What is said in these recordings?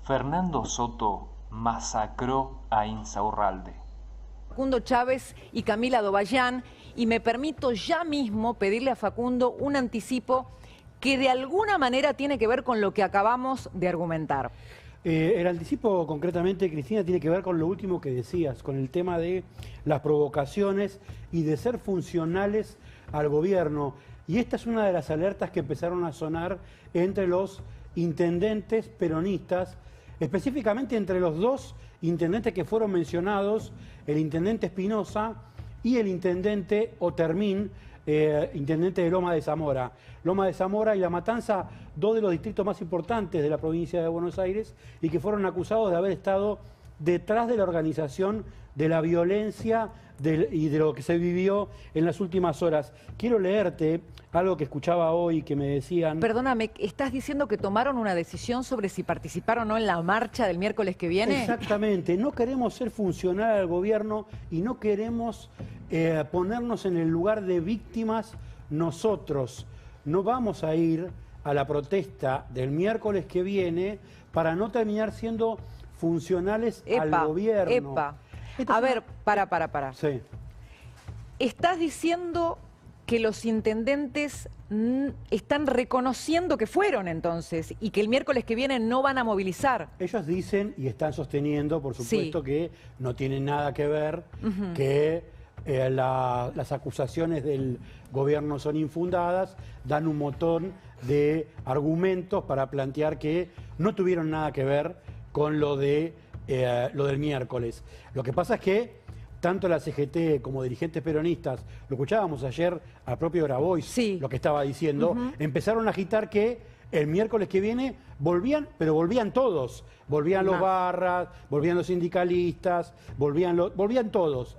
Fernando Soto masacró a Insaurralde. Facundo Chávez y Camila Dobayán, y me permito ya mismo pedirle a Facundo un anticipo que de alguna manera tiene que ver con lo que acabamos de argumentar. El anticipo concretamente, Cristina, tiene que ver con lo último que decías, con el tema de las provocaciones y de ser funcionales al gobierno. Y esta es una de las alertas que empezaron a sonar entre los intendentes peronistas, específicamente entre los dos intendentes que fueron mencionados, el intendente Espinosa y el intendente Otermín, intendente de Loma de Zamora. Loma de Zamora y La Matanza, dos de los distritos más importantes de la provincia de Buenos Aires y que fueron acusados de haber estado detrás de la organización de la violencia y de lo que se vivió en las últimas horas. Quiero leerte algo que escuchaba hoy que me decían... Perdóname, ¿estás diciendo que tomaron una decisión sobre si participar o no en la marcha del miércoles que viene? Exactamente, no queremos ser funcional al gobierno y no queremos ponernos en el lugar de víctimas nosotros. No vamos a ir a la protesta del miércoles que viene para no terminar siendo funcionales al gobierno. A ver, para. Sí. ¿Estás diciendo que los intendentes están reconociendo que fueron entonces y que el miércoles que viene no van a movilizar? Ellos dicen y están sosteniendo, por supuesto, que no tienen nada que ver, que las acusaciones del gobierno son infundadas, dan un montón de argumentos para plantear que no tuvieron nada que ver con lo del miércoles. Lo que pasa es que tanto la CGT como dirigentes peronistas, lo escuchábamos ayer al propio Grabois, lo que estaba diciendo, empezaron a agitar que el miércoles que viene volvían, pero volvían todos. Volvían los barras, volvían los sindicalistas, volvían todos.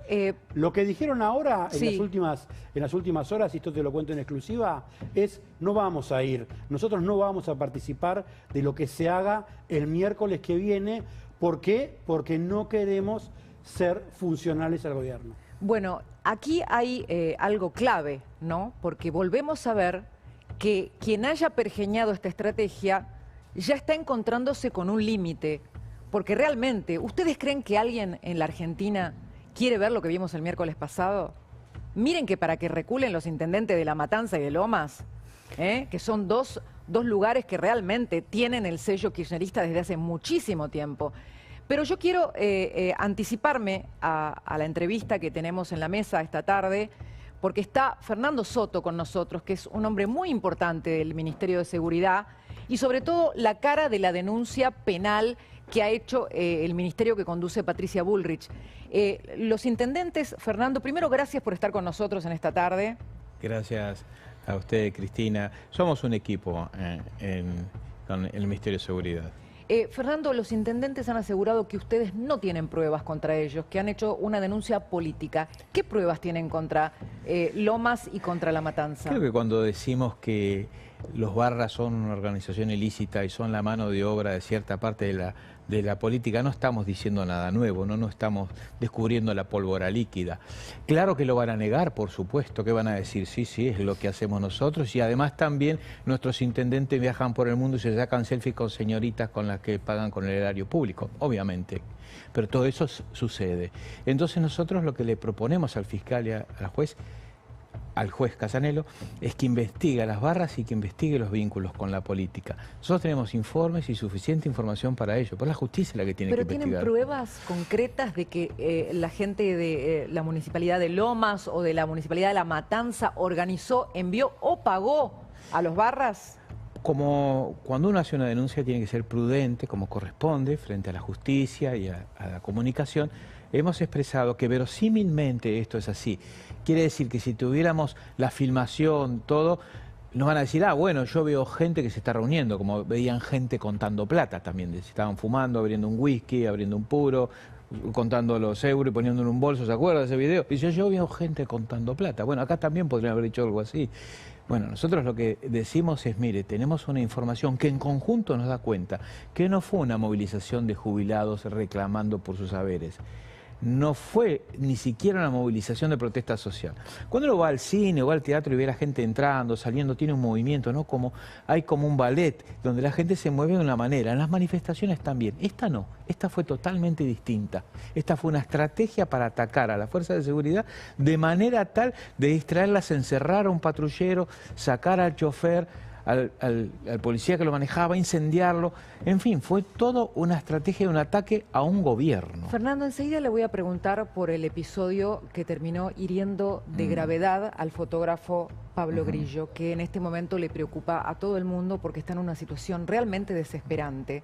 Lo que dijeron ahora en las últimas horas, y esto te lo cuento en exclusiva, es no vamos a ir. Nosotros no vamos a participar de lo que se haga el miércoles que viene. ¿Por qué? Porque no queremos ser funcionales al gobierno. Bueno, aquí hay algo clave, ¿no? Porque volvemos a ver que quien haya pergeñado esta estrategia ya está encontrándose con un límite. Porque realmente, ¿ustedes creen que alguien en la Argentina quiere ver lo que vimos el miércoles pasado? Miren que para que reculen los intendentes de La Matanza y de Lomas, que son dos lugares que realmente tienen el sello kirchnerista desde hace muchísimo tiempo. Pero yo quiero anticiparme a la entrevista que tenemos en la mesa esta tarde, porque está Fernando Soto con nosotros, que es un hombre muy importante del Ministerio de Seguridad y sobre todo la cara de la denuncia penal que ha hecho el ministerio que conduce Patricia Bullrich. Los intendentes, Fernando, primero gracias por estar con nosotros en esta tarde. Gracias a usted, Cristina. Somos un equipo con el Ministerio de Seguridad. Fernando, los intendentes han asegurado que ustedes no tienen pruebas contra ellos, que han hecho una denuncia política. ¿Qué pruebas tienen contra Lomas y contra La Matanza? Creo que cuando decimos que los barras son una organización ilícita y son la mano de obra de cierta parte de la política, no estamos diciendo nada nuevo, no estamos descubriendo la pólvora líquida. Claro que lo van a negar, por supuesto, que van a decir, sí, es lo que hacemos nosotros, y además también nuestros intendentes viajan por el mundo y se sacan selfies con señoritas con las que pagan con el erario público, obviamente, pero todo eso sucede. Entonces nosotros lo que le proponemos al fiscal y al juez Casanelo, es que investigue las barras y que investigue los vínculos con la política. Nosotros tenemos informes y suficiente información para ello, pero la justicia es la que tiene que investigar. ¿Pero tienen pruebas concretas de que la gente de la Municipalidad de Lomas o de la Municipalidad de La Matanza organizó, envió o pagó a los barras? Como cuando uno hace una denuncia tiene que ser prudente, como corresponde, frente a la justicia y a la comunicación. Hemos expresado que verosímilmente esto es así. Quiere decir que si tuviéramos la filmación, todo, nos van a decir, bueno, yo veo gente que se está reuniendo, como veían gente contando plata también. Estaban fumando, abriendo un whisky, abriendo un puro, contando los euros y poniendo en un bolso, ¿se acuerdan de ese video? Y yo veo gente contando plata. Bueno, acá también podrían haber dicho algo así. Bueno, nosotros lo que decimos es, mire, tenemos una información que en conjunto nos da cuenta que no fue una movilización de jubilados reclamando por sus haberes. no fue ni siquiera una movilización de protesta social. Cuando uno va al cine o va al teatro y ve a la gente entrando, saliendo, tiene un movimiento, ¿no? Hay como un ballet donde la gente se mueve de una manera. En las manifestaciones también. Esta no. Esta fue totalmente distinta. Esta fue una estrategia para atacar a las fuerzas de seguridad de manera tal de distraerlas, encerrar a un patrullero, sacar al chofer, al policía que lo manejaba, incendiarlo. En fin, fue todo una estrategia de un ataque a un gobierno. Fernando, enseguida le voy a preguntar por el episodio que terminó hiriendo de gravedad al fotógrafo Pablo Grillo, que en este momento le preocupa a todo el mundo porque está en una situación realmente desesperante.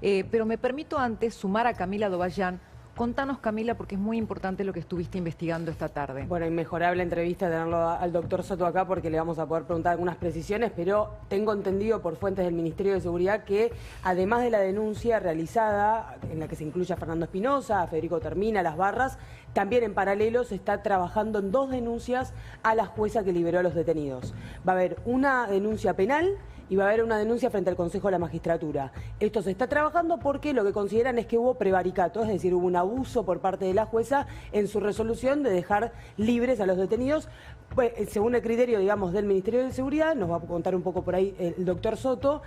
Pero me permito antes sumar a Camila Dovallán. Contanos, Camila, porque es muy importante lo que estuviste investigando esta tarde. Bueno, inmejorable entrevista tenerlo al doctor Soto acá porque le vamos a poder preguntar algunas precisiones, pero tengo entendido por fuentes del Ministerio de Seguridad que además de la denuncia realizada, en la que se incluye a Fernando Espinosa, a Federico Termina, a Las Barras, también en paralelo se está trabajando en 2 denuncias a la jueza que liberó a los detenidos. Va a haber una denuncia penal y va a haber una denuncia frente al Consejo de la Magistratura. Esto se está trabajando porque lo que consideran es que hubo prevaricato, es decir, hubo un abuso por parte de la jueza en su resolución de dejar libres a los detenidos. Pues, según el criterio, digamos, del Ministerio de Seguridad, nos va a contar un poco por ahí el doctor Soto,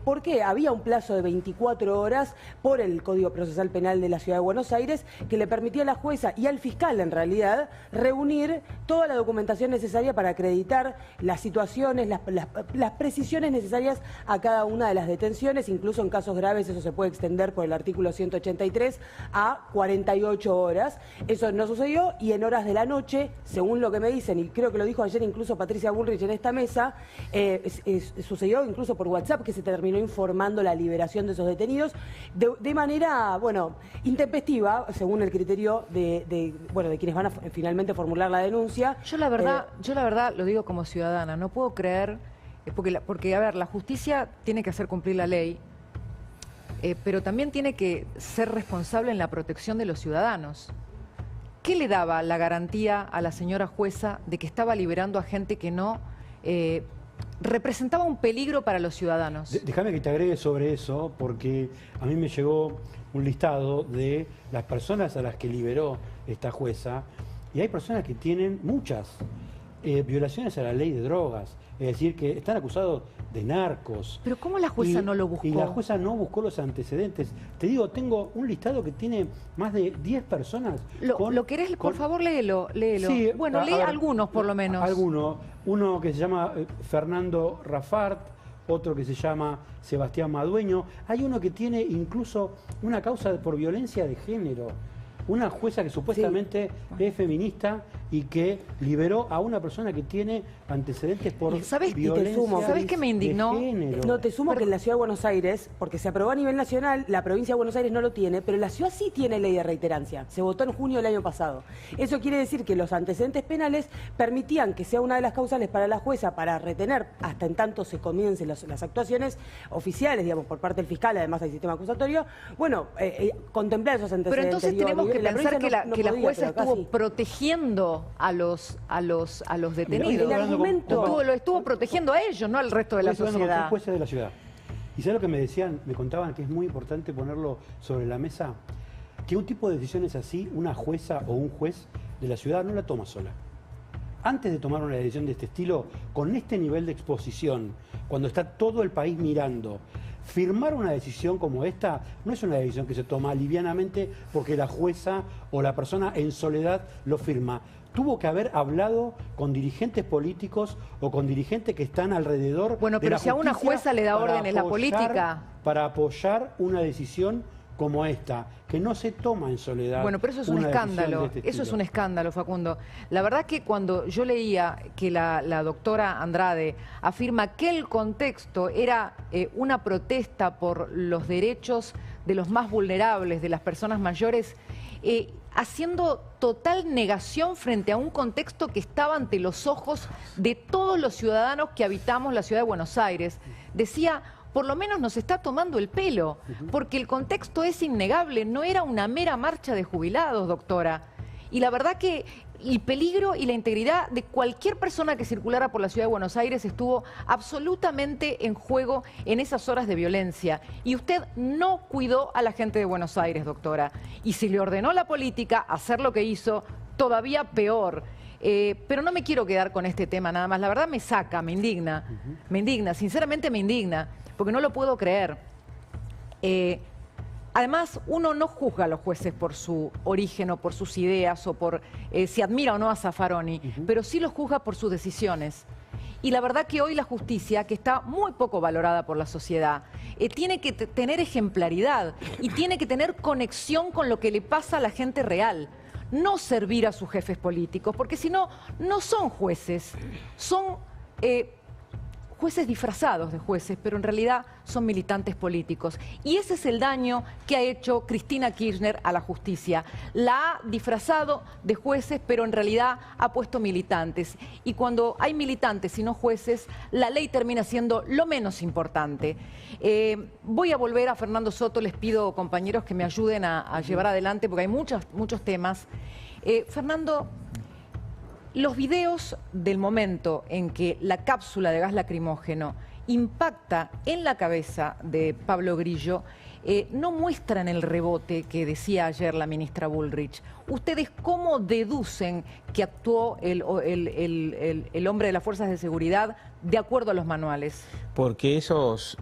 porque había un plazo de 24 horas por el Código Procesal Penal de la Ciudad de Buenos Aires que le permitía a la jueza y al fiscal, en realidad, reunir toda la documentación necesaria para acreditar las situaciones, las precisiones necesarias a cada una de las detenciones. Incluso en casos graves eso se puede extender por el artículo 183 a 48 horas. Eso no sucedió y en horas de la noche, según lo que me dicen, y creo que lo dijo ayer incluso Patricia Bullrich en esta mesa, sucedió incluso por WhatsApp que se terminó informando la liberación de esos detenidos de manera, bueno, intempestiva, según el criterio de quienes van a finalmente formular la denuncia. Yo la verdad lo digo como ciudadana, no puedo creer, porque a ver, la justicia tiene que hacer cumplir la ley, pero también tiene que ser responsable en la protección de los ciudadanos. ¿Qué le daba la garantía a la señora jueza de que estaba liberando a gente que no representaba un peligro para los ciudadanos? Déjame que te agregue sobre eso, porque a mí me llegó un listado de las personas a las que liberó esta jueza, y hay personas que tienen muchas violaciones a la ley de drogas, es decir, que están acusados de narcos. ¿Pero cómo la jueza no lo buscó? Y la jueza no buscó los antecedentes. Te digo, tengo un listado que tiene más de 10 personas. ¿Lo querés? Por favor, léelo. Sí, bueno, lee algunos por lo menos. Algunos. Uno que se llama Fernando Rafart, otro que se llama Sebastián Madueño. Hay uno que tiene incluso una causa por violencia de género. Una jueza que supuestamente es feminista y que liberó a una persona que tiene antecedentes por violencia ¿Sabes qué me indignó? de género. No, te sumo que en la Ciudad de Buenos Aires, porque se aprobó a nivel nacional, la provincia de Buenos Aires no lo tiene, pero la ciudad sí tiene ley de reiterancia. Se votó en junio del año pasado. Eso quiere decir que los antecedentes penales permitían que sea una de las causales para la jueza para retener hasta en tanto se comiencen las actuaciones oficiales, digamos, por parte del fiscal, además del sistema acusatorio. Bueno, contemplar esos antecedentes. Pero entonces tenemos que pensar que la jueza estuvo sí protegiendo a los detenidos. Lo estuvo protegiendo a ellos, no al resto de la sociedad. Con jueces de la ciudad. ¿Y sabes lo que me decían? Me contaban que es muy importante ponerlo sobre la mesa, que un tipo de decisiones así, una jueza o un juez de la ciudad no la toma sola. Antes de tomar una decisión de este estilo, con este nivel de exposición, cuando está todo el país mirando, firmar una decisión como esta no es una decisión que se toma livianamente porque la jueza o la persona en soledad lo firma. Tuvo que haber hablado con dirigentes políticos o con dirigentes que están alrededor. Bueno, pero si a una jueza le da órdenes la política. Para apoyar una decisión como esta, que no se toma en soledad. Bueno, pero eso es un escándalo, eso es un escándalo, Facundo. La verdad que cuando yo leía que la doctora Andrade afirma que el contexto era una protesta por los derechos de los más vulnerables, de las personas mayores, haciendo total negación frente a un contexto que estaba ante los ojos de todos los ciudadanos que habitamos la ciudad de Buenos Aires. Decía, por lo menos nos está tomando el pelo, porque el contexto es innegable, no era una mera marcha de jubilados, doctora. Y la verdad que el peligro y la integridad de cualquier persona que circulara por la ciudad de Buenos Aires estuvo absolutamente en juego en esas horas de violencia. Y usted no cuidó a la gente de Buenos Aires, doctora. Y si le ordenó la política hacer lo que hizo, todavía peor. Pero no me quiero quedar con este tema nada más. La verdad me saca, me indigna. Me indigna, sinceramente me indigna, porque no lo puedo creer. Además, uno no juzga a los jueces por su origen o por sus ideas o por si admira o no a Zaffaroni, pero sí los juzga por sus decisiones. Y la verdad que hoy la justicia, que está muy poco valorada por la sociedad, tiene que tener ejemplaridad y tiene que tener conexión con lo que le pasa a la gente real. No servir a sus jefes políticos, porque si no, no son jueces, son jueces disfrazados de jueces, pero en realidad son militantes políticos. Y ese es el daño que ha hecho Cristina Kirchner a la justicia. La ha disfrazado de jueces, pero en realidad ha puesto militantes. Y cuando hay militantes y no jueces, la ley termina siendo lo menos importante. Voy a volver a Fernando Soto, les pido, compañeros, que me ayuden a llevar adelante, porque hay muchos temas. Fernando, los videos del momento en que la cápsula de gas lacrimógeno impacta en la cabeza de Pablo Grillo no muestran el rebote que decía ayer la ministra Bullrich. ¿Ustedes cómo deducen que actuó el hombre de las fuerzas de seguridad de acuerdo a los manuales? Porque esos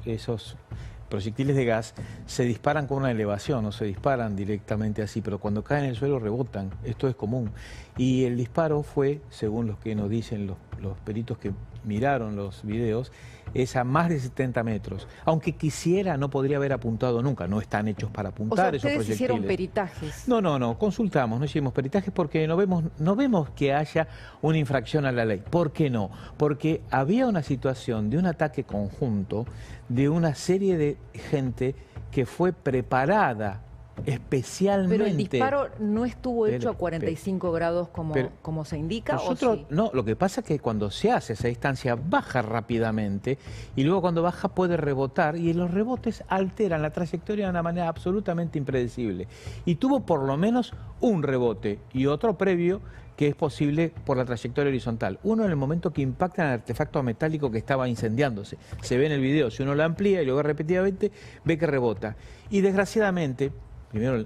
proyectiles de gas se disparan con una elevación, no se disparan directamente así, pero cuando caen en el suelo rebotan, esto es común. Y el disparo fue, según los que nos dicen los peritos que miraron los videos, es a más de 70 metros. Aunque quisiera, no podría haber apuntado nunca, no están hechos para apuntar esos proyectiles. ¿Ustedes hicieron peritajes? No, consultamos, no hicimos peritajes porque no vemos que haya una infracción a la ley. ¿Por qué no? Porque había una situación de un ataque conjunto de una serie de gente que fue preparada especialmente. Pero el disparo no estuvo hecho a 45 grados como se indica. Nosotros, ¿o sí? No, lo que pasa es que cuando se hace esa distancia baja rápidamente y luego cuando baja puede rebotar y los rebotes alteran la trayectoria de una manera absolutamente impredecible. Y tuvo por lo menos un rebote y otro previo que es posible por la trayectoria horizontal. Uno en el momento que impacta en el artefacto metálico que estaba incendiándose. Se ve en el video, si uno lo amplía y luego repetidamente, ve que rebota. Y desgraciadamente, primero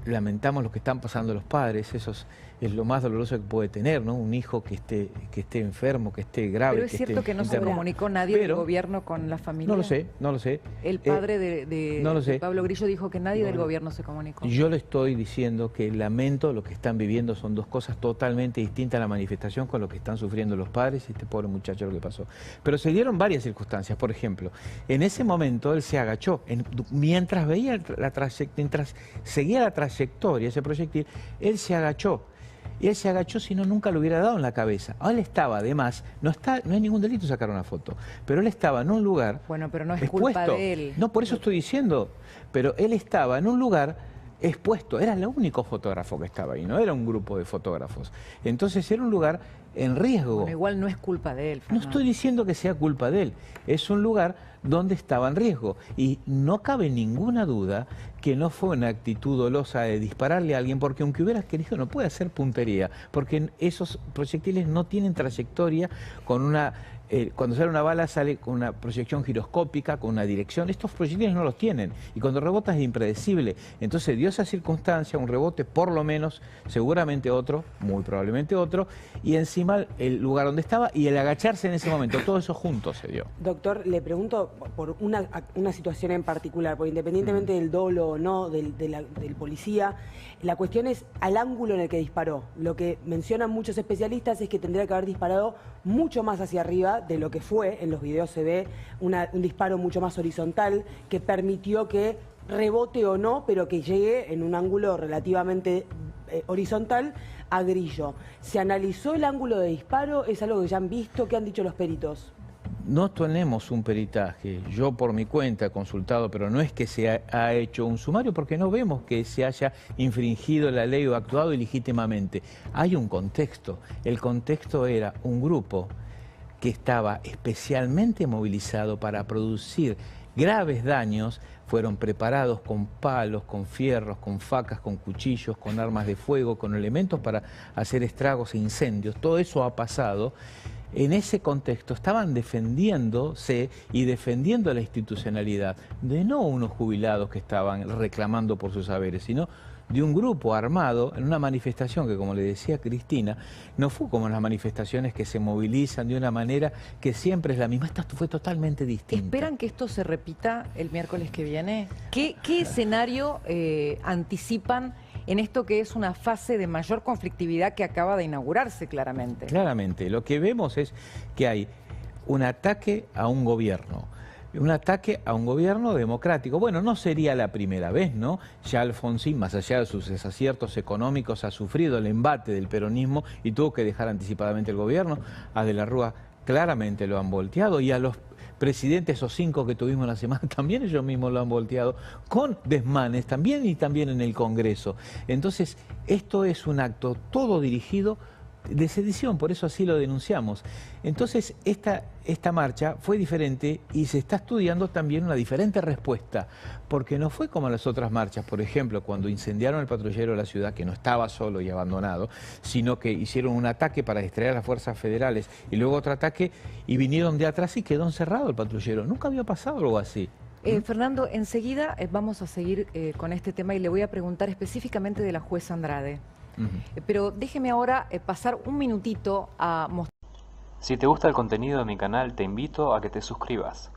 lamentamos lo que están pasando los padres, eso es lo más doloroso que puede tener, ¿no? Un hijo que esté enfermo, que esté grave. Pero es cierto que no se comunicó nadie del gobierno con la familia. No lo sé. El padre de Pablo Grillo dijo que nadie del gobierno se comunicó. Yo le estoy diciendo que lamento lo que están viviendo, son dos cosas totalmente distintas a la manifestación con lo que están sufriendo los padres y este pobre muchacho lo que pasó. Pero se dieron varias circunstancias, por ejemplo, en ese momento él se agachó, mientras seguía la trayectoria, ese proyectil, él se agachó. Y él se agachó, si no, nunca lo hubiera dado en la cabeza. Él estaba, además, no hay ningún delito sacar una foto, pero él estaba en un lugar. Bueno, pero no es expuesto. Culpa de él. No, por eso estoy diciendo, pero él estaba en un lugar expuesto, era el único fotógrafo que estaba ahí, no era un grupo de fotógrafos. Entonces era un lugar en riesgo. Bueno, igual no es culpa de él, Fernando. No estoy diciendo que sea culpa de él, es un lugar donde estaba en riesgo. Y no cabe ninguna duda que no fue una actitud dolosa de dispararle a alguien, porque aunque hubieras querido no puede hacer puntería, porque esos proyectiles no tienen trayectoria con una... cuando sale una bala sale con una proyección giroscópica, con una dirección. Estos proyectiles no los tienen y cuando rebota es impredecible. Entonces dio esa circunstancia, un rebote por lo menos, seguramente otro, muy probablemente otro, y encima el lugar donde estaba y el agacharse en ese momento, todo eso junto se dio. Doctor, le pregunto por una situación en particular, porque independientemente del dolo o no del policía, la cuestión es al ángulo en el que disparó. Lo que mencionan muchos especialistas es que tendría que haber disparado mucho más hacia arriba de lo que fue. En los videos se ve un disparo mucho más horizontal que permitió que rebote o no, pero que llegue en un ángulo relativamente horizontal a Grillo. ¿Se analizó el ángulo de disparo? ¿Es algo que ya han visto? ¿Qué han dicho los peritos? No tenemos un peritaje, yo por mi cuenta he consultado, pero no es que se ha hecho un sumario porque no vemos que se haya infringido la ley o actuado ilegítimamente. Hay un contexto, el contexto era un grupo que estaba especialmente movilizado para producir graves daños, fueron preparados con palos, con fierros, con facas, con cuchillos, con armas de fuego, con elementos para hacer estragos e incendios. Todo eso ha pasado. En ese contexto estaban defendiéndose y defendiendo la institucionalidad de no unos jubilados que estaban reclamando por sus saberes, sino de un grupo armado en una manifestación que, como le decía Cristina, no fue como las manifestaciones que se movilizan de una manera que siempre es la misma. Esta fue totalmente distinta. ¿Esperan que esto se repita el miércoles que viene? ¿Qué escenario anticipan en esto que es una fase de mayor conflictividad que acaba de inaugurarse claramente? Claramente, lo que vemos es que hay un ataque a un gobierno. Un ataque a un gobierno democrático. Bueno, no sería la primera vez, ¿no? Ya Alfonsín, más allá de sus desaciertos económicos, ha sufrido el embate del peronismo y tuvo que dejar anticipadamente el gobierno. A De la Rúa claramente lo han volteado y a los presidentes, esos 5 que tuvimos la semana, también ellos mismos lo han volteado, con desmanes también y también en el Congreso. Entonces, esto es un acto todo dirigido de sedición, por eso así lo denunciamos. Entonces, esta marcha fue diferente y se está estudiando también una diferente respuesta, porque no fue como las otras marchas, por ejemplo, cuando incendiaron el patrullero de la ciudad, que no estaba solo y abandonado, sino que hicieron un ataque para distraer a las fuerzas federales y luego otro ataque y vinieron de atrás y quedó encerrado el patrullero. Nunca había pasado algo así. Fernando, enseguida vamos a seguir con este tema y le voy a preguntar específicamente de la jueza Andrade. Pero déjeme ahora pasar un minutito a mostrar. Si te gusta el contenido de mi canal, te invito a que te suscribas.